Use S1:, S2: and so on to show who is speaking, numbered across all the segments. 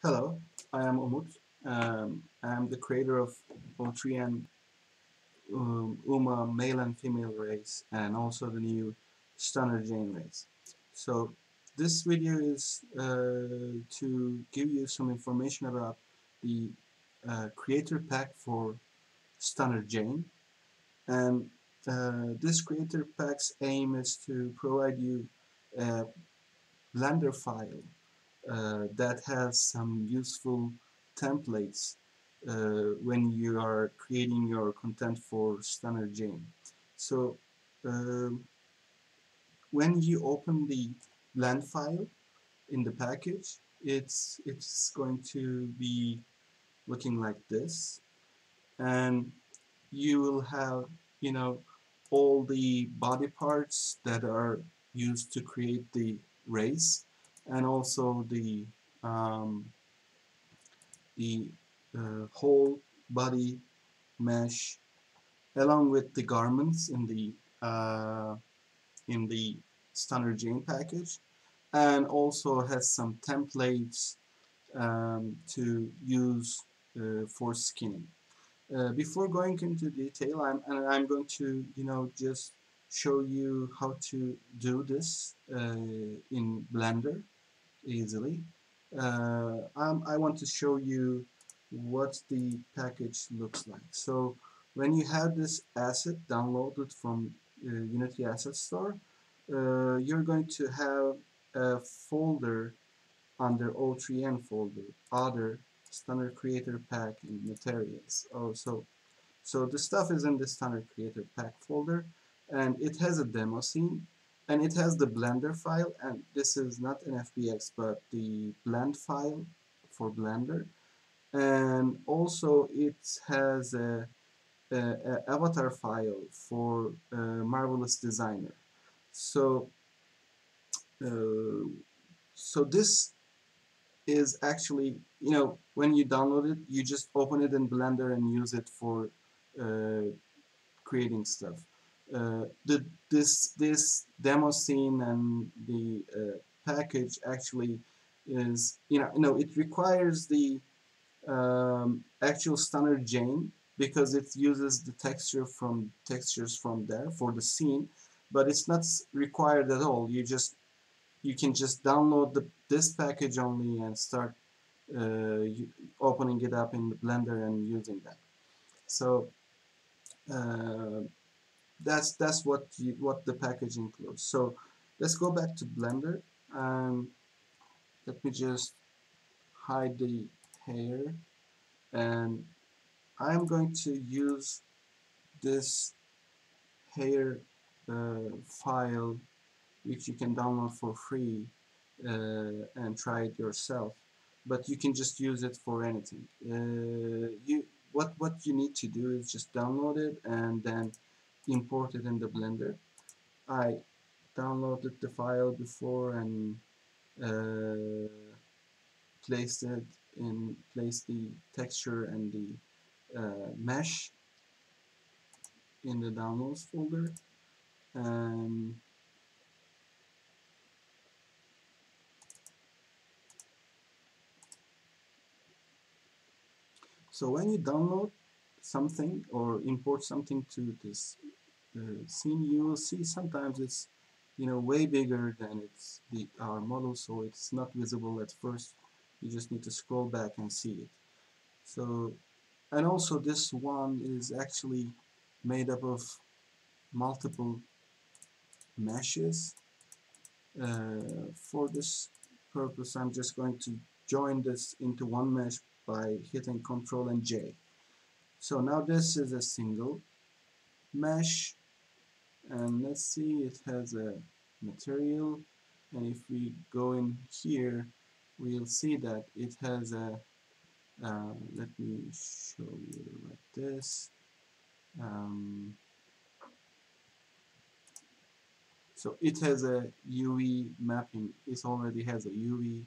S1: Hello, I am Umut. I'm the creator of o3n UMA male and female race, and also the new Stunner Jane race. So this video is to give you some information about the creator pack for Stunner Jane, and this creator pack's aim is to provide you a Blender file that has some useful templates when you are creating your content for Stunner Jane. So uh, when you open the blend file in the package, it's going to be looking like this, and you will have, you know, all the body parts that are used to create the race, and also um, the whole body mesh along with the garments in the Stunner Jane package, and also has some templates to use for skinning. Before going into detail, I'm going to, just show you how to do this in Blender easily. I want to show you what the package looks like. So when you have this asset downloaded from Unity Asset Store, you're going to have a folder under o3n folder, other Stunner Creator Pack and materials. So the stuff is in the Stunner Creator Pack folder, and it has a demo scene, and it has the Blender file, and this is not an FBX but the blend file for Blender, and also it has a avatar file for Marvelous Designer. So uh, so this is actually, when you download it, you just open it in Blender and use it for creating stuff. This demo scene and the package actually is, it requires the actual Stunner Jane, because it uses the textures from there for the scene, but it's not required at all. You can just download this package only and start opening it up in the Blender and using that. So uh, that's what the package includes. So let's go back to Blender, and let me just hide the hair, and I'm going to use this hair file, which you can download for free and try it yourself, but you can just use it for anything. What you need to do is just download it and then import it in the Blender. I downloaded the file before and uh, placed the texture and the mesh in the downloads folder. And so when you download something or import something to this scene, you will see sometimes it's, way bigger than our model, so it's not visible at first. You just need to scroll back and see it. So, and also this one is actually made up of multiple meshes. For this purpose, I'm just going to join this into one mesh by hitting Ctrl and J. So now this is a single mesh, and let's see, it has a material, and if we go in here, we'll see that it has a let me show you like this. So it has a UV mapping. It already has a UV,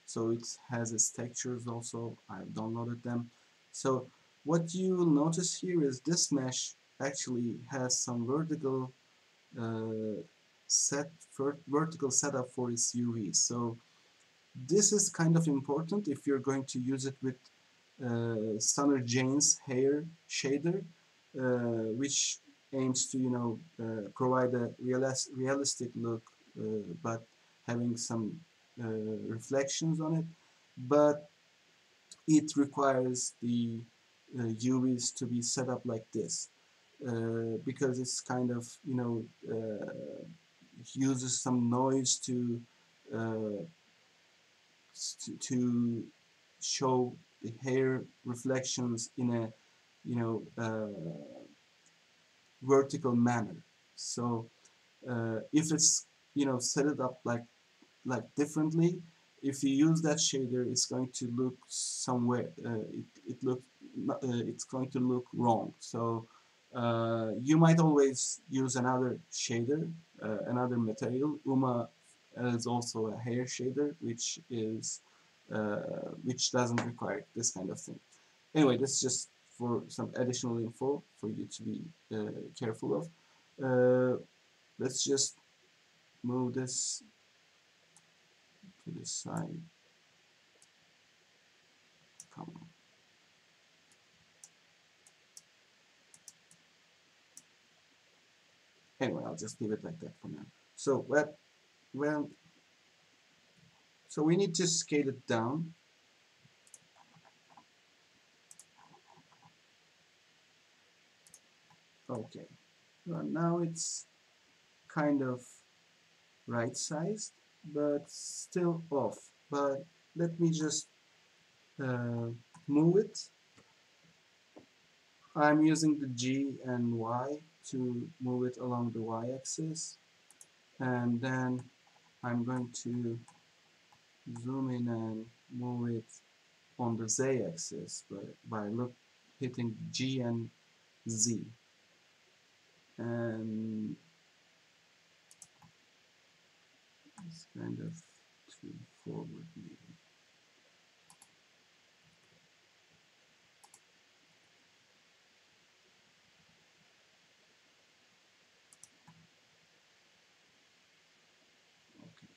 S1: so it has its textures also. I've downloaded them. So what you will notice here is this mesh actually has some uh, vertical setup for its UV. So This is kind of important if you're going to use it with Stunner Jane's hair shader, which aims to provide a realistic look, but having some reflections on it. But it requires the UVs to be set up like this because it's kind of uses some noise uh, to show the hair reflections in a vertical manner. So if it's set it up like differently, if you use that shader, it's going to look somewhere it's going to look wrong. So you might always use another shader, another material. Uma is also a hair shader, which doesn't require this kind of thing. Anyway, this is just for some additional info for you to be careful of. Let's just move this to the side. Come on. Anyway, I'll just leave it like that for now. So well, so we need to scale it down. Okay. Well, now it's kind of right sized, but still off. But let me just uh, move it. I'm using the G and Y to move it along the Y axis, and then I'm going to zoom in and move it on the Z axis by hitting G and Z, and it's kind of too forward maybe. Okay,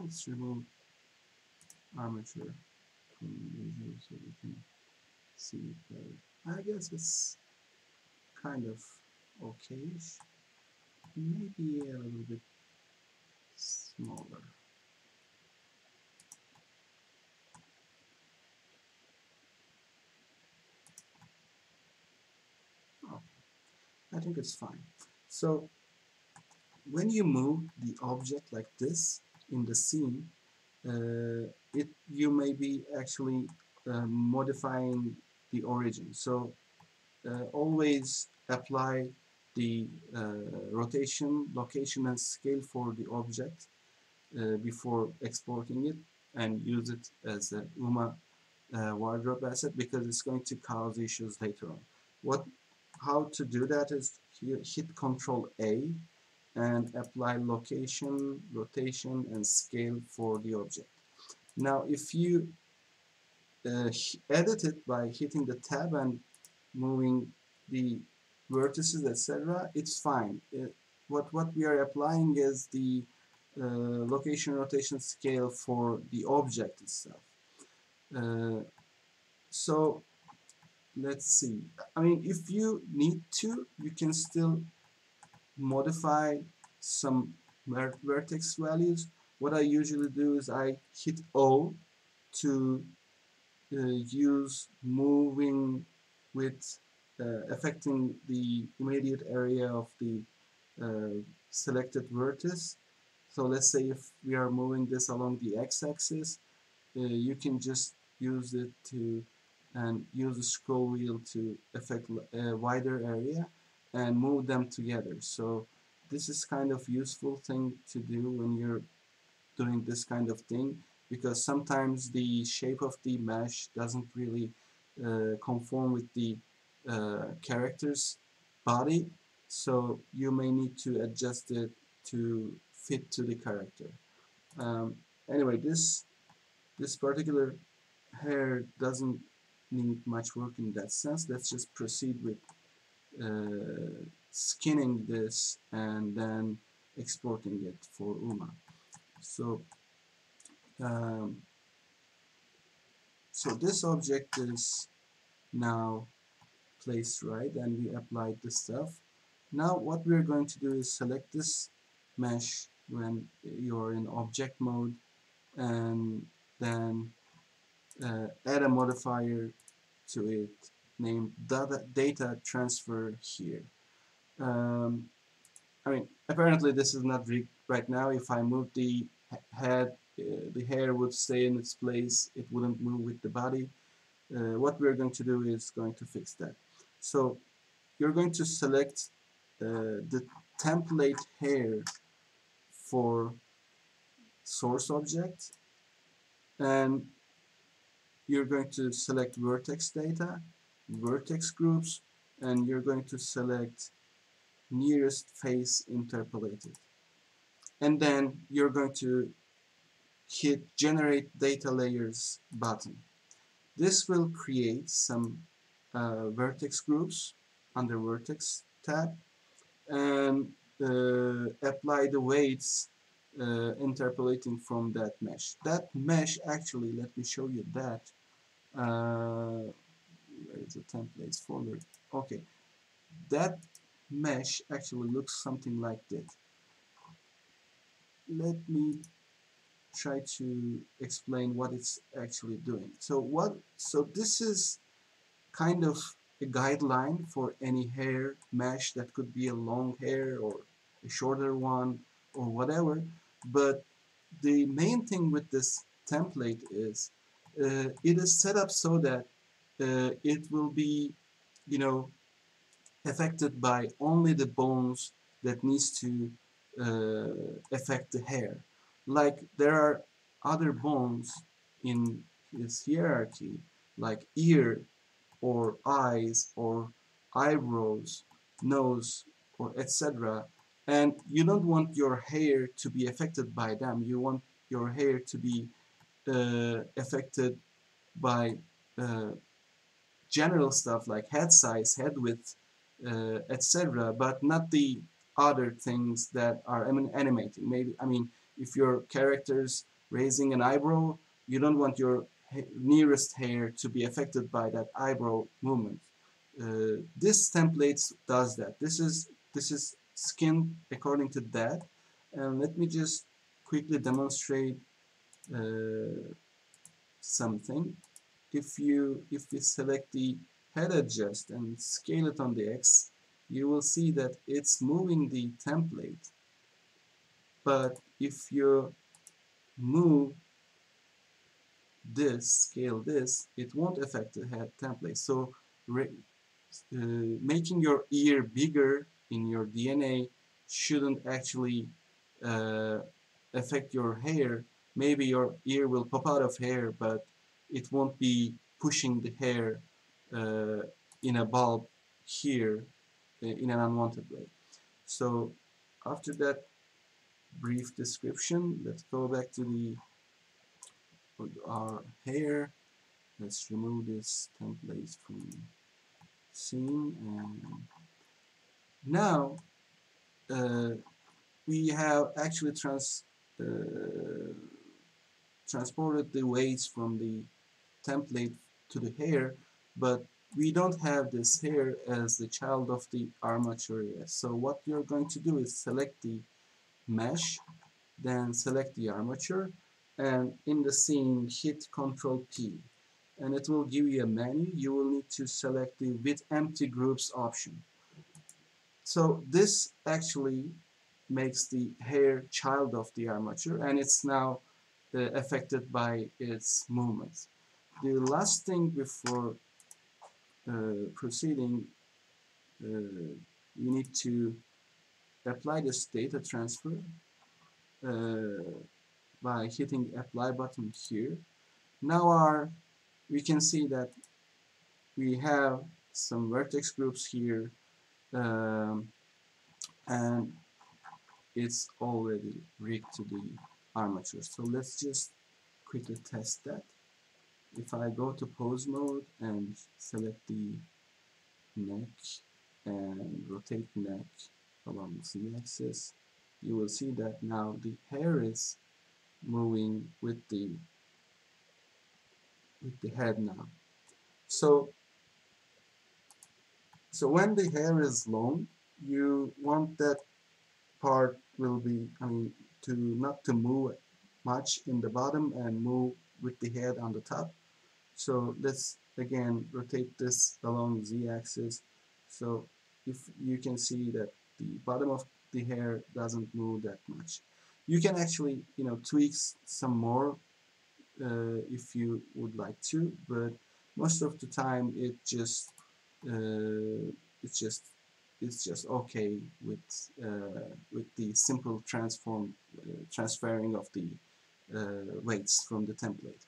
S1: let's remove armature from visual so we can see it better. I guess it's kind of okayish. Maybe a little bit smaller. Oh, I think it's fine. So when you move the object like this in the scene, you may be actually modifying the origin. So always apply the rotation, location, and scale for the object before exporting it, and use it as a UMA wardrobe asset, because it's going to cause issues later on. How to do that is here, hit Control A and apply location, rotation, and scale for the object. Now, if you edit it by hitting the tab and moving the vertices, etc., it's fine. What we are applying is the location, rotation, scale for the object itself. Uh, so let's see. I mean, if you need to, you can still modify some vertex values. What I usually do is I hit O to use moving with affecting the immediate area of the selected vertex. So let's say if we are moving this along the x-axis, you can just use it to and use the scroll wheel to affect a wider area and move them together. So this is kind of useful thing to do when you're doing this kind of thing, because sometimes the shape of the mesh doesn't really conform with the character's body, so you may need to adjust it to fit to the character. Um, anyway, this particular hair doesn't need much work in that sense. Let's just proceed with skinning this and then exporting it for UMA. So um, so this object is now placed right, and we applied the stuff. Now what we're going to do is select this mesh when you're in object mode, and then add a modifier to it named data transfer here. Um, I mean, apparently this is not rigged right now. If I move the head, the hair would stay in its place. It wouldn't move with the body. What we're going to do is going to fix that. So you're going to select the template hair for source object, and you're going to select vertex data, vertex groups, and you're going to select nearest face interpolated. And then you're going to hit generate data layers button. This will create some vertex groups under vertex tab, and apply the weights interpolating from that mesh. That mesh actually, let me show you that. Where is the templates folder? Okay, that mesh actually looks something like this. Let me try to explain what it's actually doing. So this is kind of a guideline for any hair mesh that could be a long hair or a shorter one or whatever. But the main thing with this template is it is set up so that it will be, you know, affected by only the bones that needs to affect the hair. Like there are other bones in this hierarchy, like ear or eyes or eyebrows, nose, or etc. And you don't want your hair to be affected by them. You want your hair to be affected by uh, general stuff like head size, head width, etc., but not the other things that are animating. Maybe, I mean, if your character's raising an eyebrow, you don't want your nearest hair to be affected by that eyebrow movement. This template does that. This is skinned according to that. And let me just quickly demonstrate uh, something. If we select the head adjust and scale it on the X, you will see that it's moving the template. But if you move this, scale this, it won't affect the head template. So making your ear bigger in your DNA shouldn't actually uh, affect your hair. Maybe your ear will pop out of hair, but it won't be pushing the hair uh, in a bulb here in an unwanted way. So after that brief description, let's go back to our hair. Let's remove this template from scene, and now uh, we have actually uh, transported the weights from the template to the hair, but we don't have this hair as the child of the armature yet. So what you're going to do is select the mesh, then select the armature, and in the scene hit Ctrl P, and it will give you a menu. You will need to select the with empty groups option. So this actually makes the hair child of the armature, and it's now affected by its movements. The last thing before proceeding, you need to apply this data transfer uh, by hitting apply button here. Now we can see that we have some vertex groups here, um, and it's already rigged to the armature. So let's just quickly test that. If I go to pose mode and select the neck and rotate neck along the z-axis, you will see that now the hair is moving with the head now. So when the hair is long, you want that part will be, I mean, to not to move much in the bottom and move with the head on the top. So let's again rotate this along z-axis. So if you can see that the bottom of the hair doesn't move that much. You can actually, tweak some more if you would like to, but most of the time uh, it's just it's just okay with the simple transferring of the weights from the template.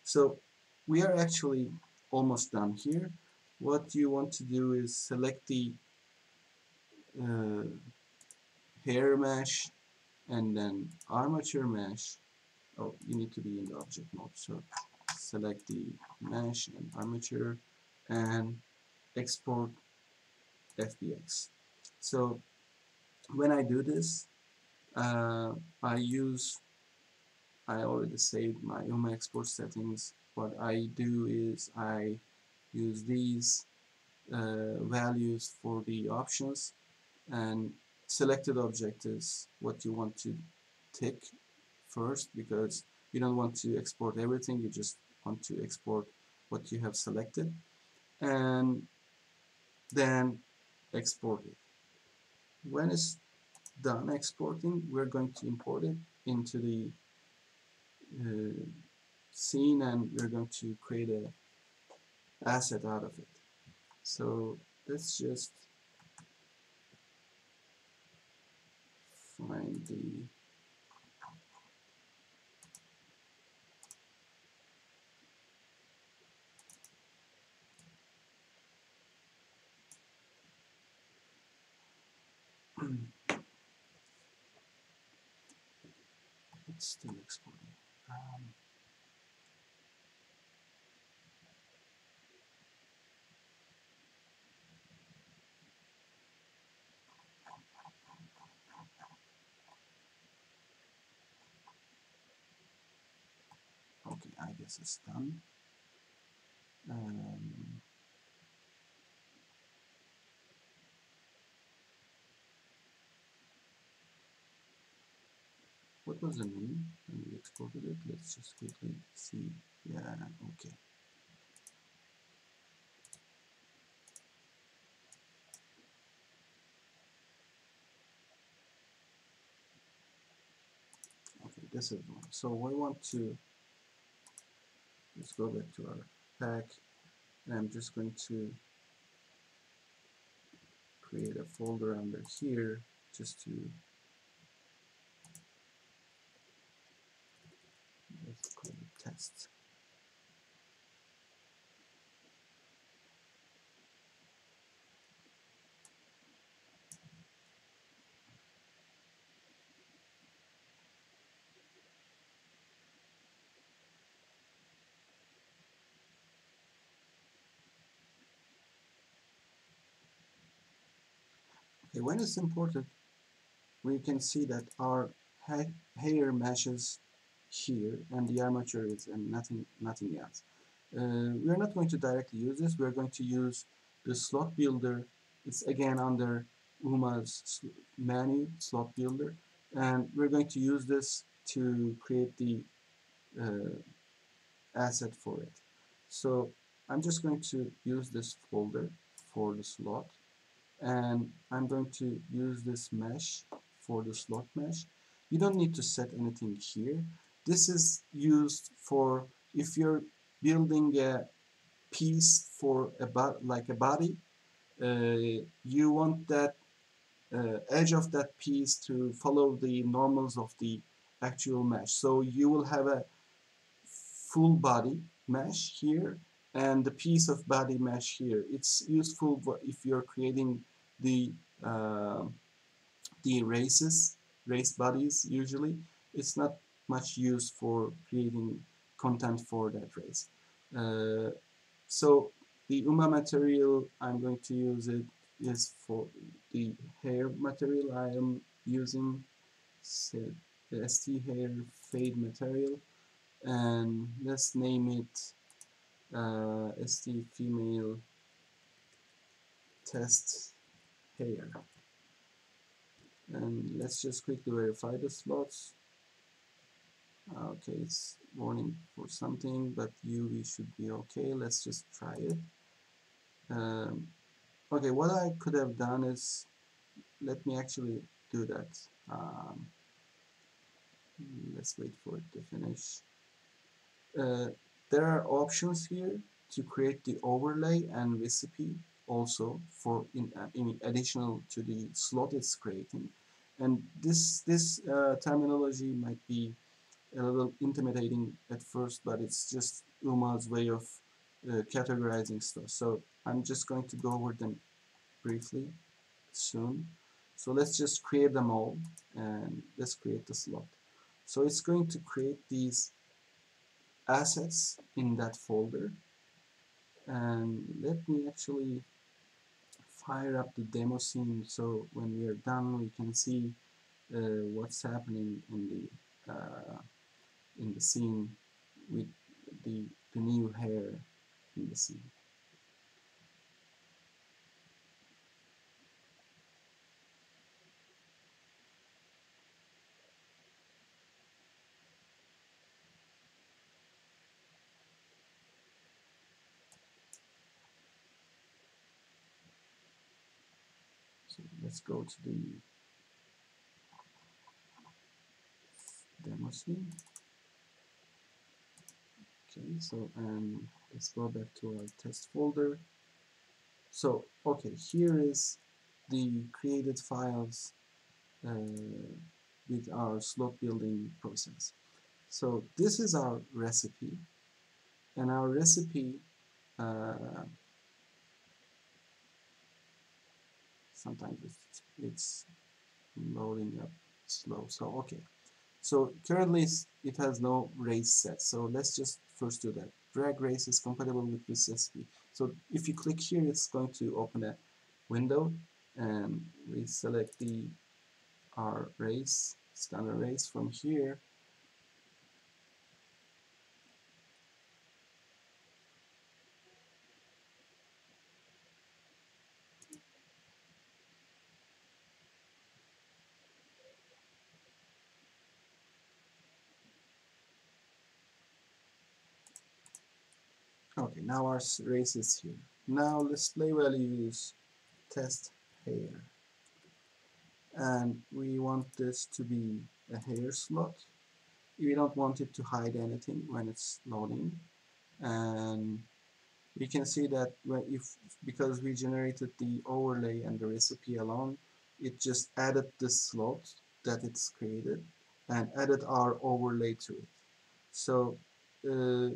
S1: So we are actually almost done here. What you want to do is select the uh, hair mesh and then armature mesh. Oh, you need to be in the object mode. So select the mesh and armature and export FBX. So when I do this, uh, I use, I already saved my UMA export settings. What I do is I use these values for the options, and selected object is what you want to tick first, because you don't want to export everything, you just want to export what you have selected, and then export it. When it's done exporting, we're going to import it into the uh, scene, and we're going to create a asset out of it. So let's just find the it's still exporting. Okay, I guess it's done. Um, what was the name when we exported it? Let's just quickly see. Yeah, okay. Okay, this is one. So we want to, let's go back to our pack, and I'm just going to create a folder under here just to, let's call it test. Okay, when it's imported, we can see that our hair meshes here and the armature is, and nothing else. We are not going to directly use this. We are going to use the slot builder. It's again under UMA's menu, slot builder, and we're going to use this to create the uh, asset for it. So I'm just going to use this folder for the slot, and I'm going to use this mesh for the slot mesh. You don't need to set anything here. This is used for if you're building a piece for like a body, you want that edge of that piece to follow the normals of the actual mesh. So you will have a full body mesh here and the piece of body mesh here. It's useful if you're creating the uh, the race bodies usually. It's not much use for creating content for that race. Uh, so the UMA material I'm going to use it is for the hair material I am using. set the ST hair fade material, and let's name it ST female test hair. And let's just quickly verify the slots. Okay, it's warning for something, but UV should be okay. Let's just try it. Okay, what I could have done is, let me actually do that. Um, let's wait for it to finish. Uh, there are options here to create the overlay and recipe also for in additional to the slot it's creating. And this terminology might be a little intimidating at first, but it's just Uma's way of categorizing stuff. So I'm just going to go over them briefly soon. So let's just create them all, and let's create the slot. So it's going to create these assets in that folder, and let me actually fire up the demo scene so when we are done we can see what's happening in the scene with the new hair in the scene. So let's go to the demo scene. Okay, so let's go back to our test folder. So okay, here is the created files with our slot building process. So this is our recipe, and our recipe uh, sometimes it's loading up slow. So okay, so currently it has no race set. So let's just first do that. Drag race is compatible with this recipe. So if you click here, it's going to open a window, and we select the our race, standard race from here. Okay, now our race is here. Now display values test hair, and we want this to be a hair slot. We don't want it to hide anything when it's loading, and we can see that if because we generated the overlay and the recipe alone, it just added the slot that it's created and added our overlay to it. So uh,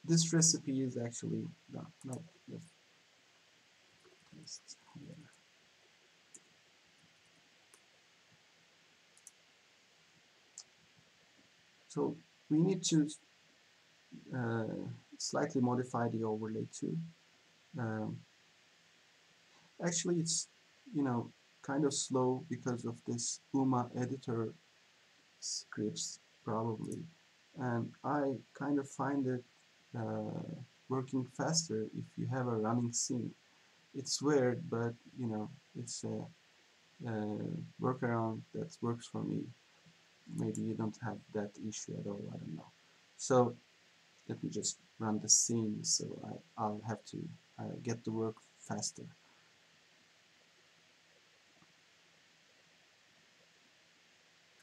S1: this recipe is actually done. No, let's test here. So we need to uh, slightly modify the overlay too. Um, actually, it's kind of slow because of this UMA editor scripts probably, and I kind of find it working faster if you have a running scene. It's weird, but it's a workaround that works for me. Maybe you don't have that issue at all. I don't know. So let me just run the scene so I'll have to get to work faster.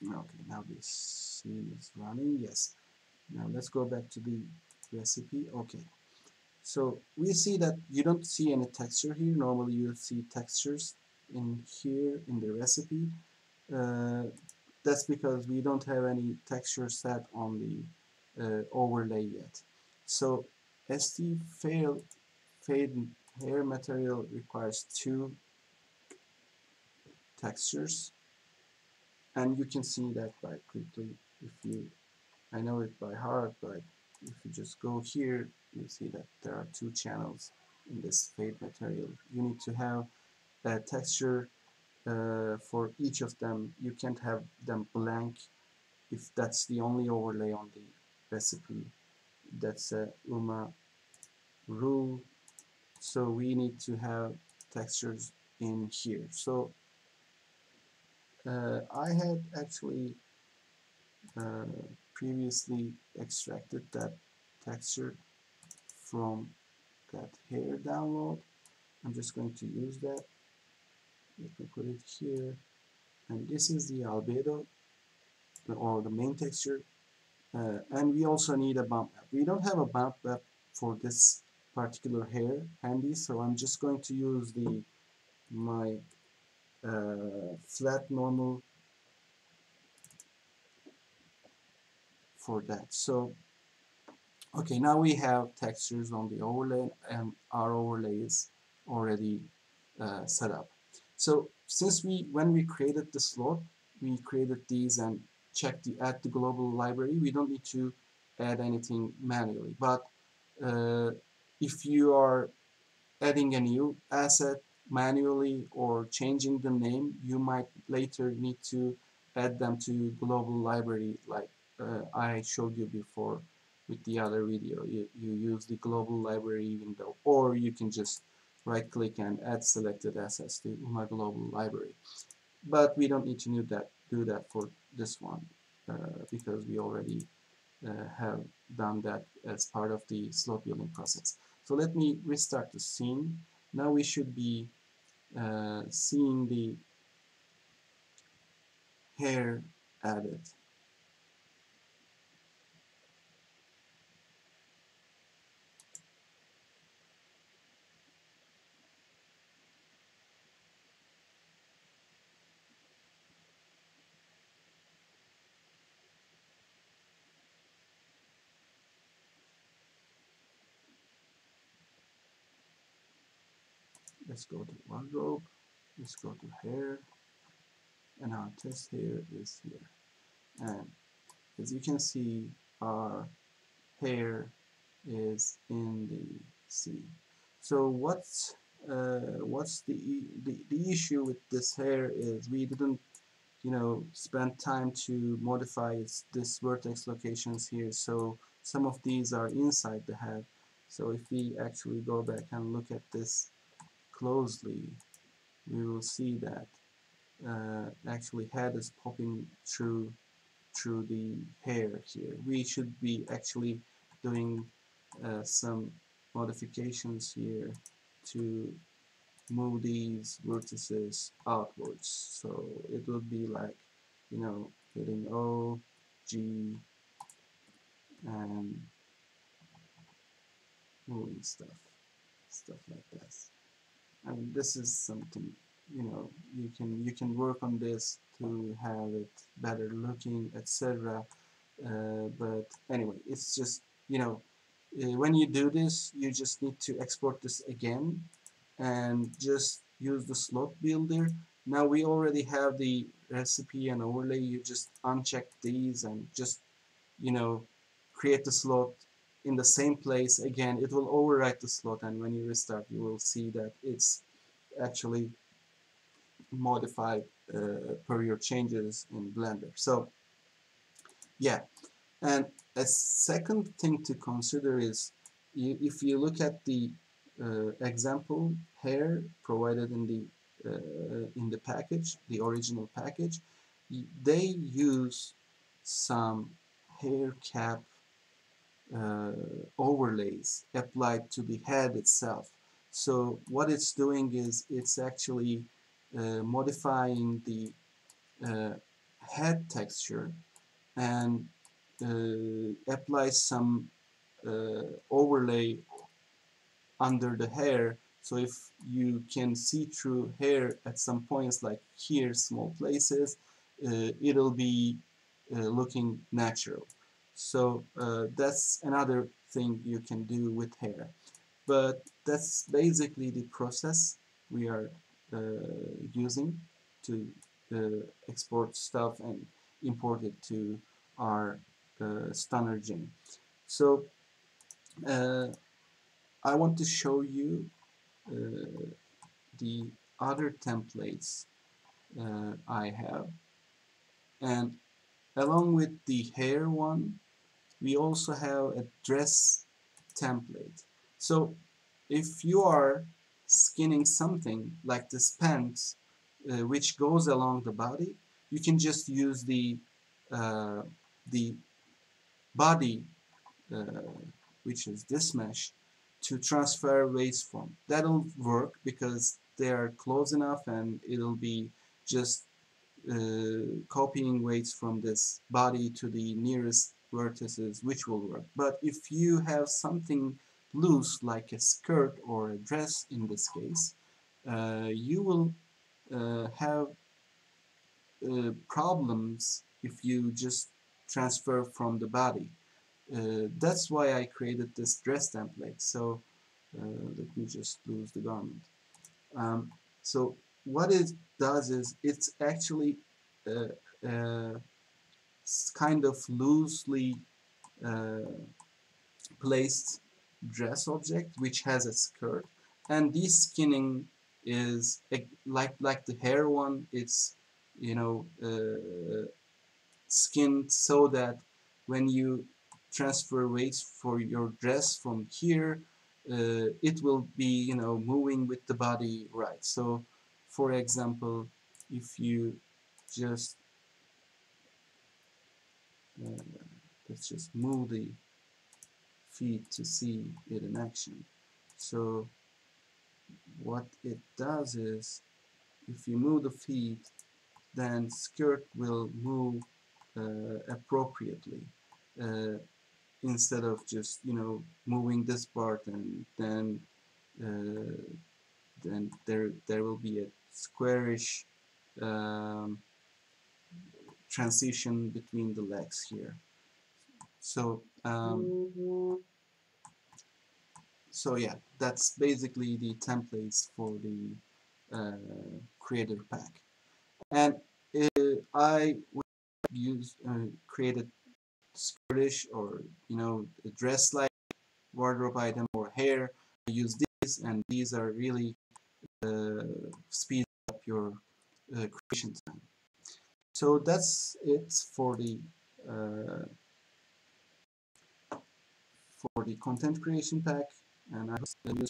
S1: Okay, now this scene is running. Yes. Now let's go back to the recipe. Okay. So we see that you don't see any texture here. Normally you see textures in here in the recipe. Uh, that's because we don't have any texture set on the overlay yet. So ST fade hair material requires two textures, and you can see that by quickly if you I know it by heart, but if you just go here, you see that there are two channels in this fade material. You need to have a texture for each of them. You can't have them blank if that's the only overlay on the recipe. That's a UMA rule. So we need to have textures in here. So I had actually uh, previously extracted that texture from that hair download. I'm just going to use that. Let me put it here. And this is the albedo, or the main texture. And we also need a bump map. We don't have a bump map for this particular hair handy, so I'm just going to use my flat normal for that. So okay, now we have textures on the overlay, and our overlay is already set up. So since when we created the slot, we created these and checked the add to global library. We don't need to add anything manually. But if you are adding a new asset manually or changing the name, you might later need to add them to global library, like I showed you before with the other video. You use the global library window, or you can just right click and add selected assets to my global library. But we don't need to do that for this one because we already have done that as part of the slot building process. So let me restart the scene. Now we should be seeing the hair added. Let's go to wardrobe. Let's go to hair. And our test hair is here. And as you can see, our hair is in the scene. So what's the issue with this hair is we didn't spend time to modify this vertex locations here. So some of these are inside the head. So if we actually go back and look at this closely, we will see that actually head is popping through the hair here. We should be actually doing some modifications here to move these vertices outwards. So it would be like, hitting O, G, and moving stuff like this. And this is something, you can work on this to have it better looking, etc. But anyway, it's just, when you do this, you just need to export this again and just use the slot builder. Now we already have the recipe and overlay. You just uncheck these and just, you know, create the slot in the same place again. It will overwrite the slot, and when you restart, you will see that it's actually modified per your changes in Blender. So yeah, and a second thing to consider is if you look at the example hair provided in the package, the original package, they use some hair cap overlays applied to the head itself. So what it's doing is it's actually modifying the uh, head texture and applies some overlay under the hair. So if you can see through hair at some points, like here, small places, it'll be looking natural. So that's another thing you can do with hair. But that's basically the process we are using to export stuff and import it to our stunner gene. So uh, I want to show you the other templates I have. And along with the hair one, we also have a dress template. So if you are skinning something like this pants, which goes along the body, you can just use uh, the body, uh, which is this mesh, to transfer weights from. That'll work because they are close enough, and it'll be just copying weights from this body to the nearest vertices, which will work. But if you have something loose like a skirt or a dress in this case, you will have problems if you just transfer from the body. That's why I created this dress template. So let me just lose the garment. Um, so what it does is it's actually uh, uh, kind of loosely uh, placed dress object which has a skirt, and this skinning is like the hair one. It's skinned so that when you transfer weights for your dress from here, it will be moving with the body, right? So for example, if you just uh, let's just move the feet to see it in action. So what it does is, if you move the feet, then skirt will move appropriately, uh, instead of just moving this part, and uh, then there will be a squarish um, transition between the legs here. So so yeah, that's basically the templates for the creator pack. And I use created skirtish, or a dress like wardrobe item or hair. I use these, and these are really speed up your creation time. So that's it uh, for the content creation pack, and I hope you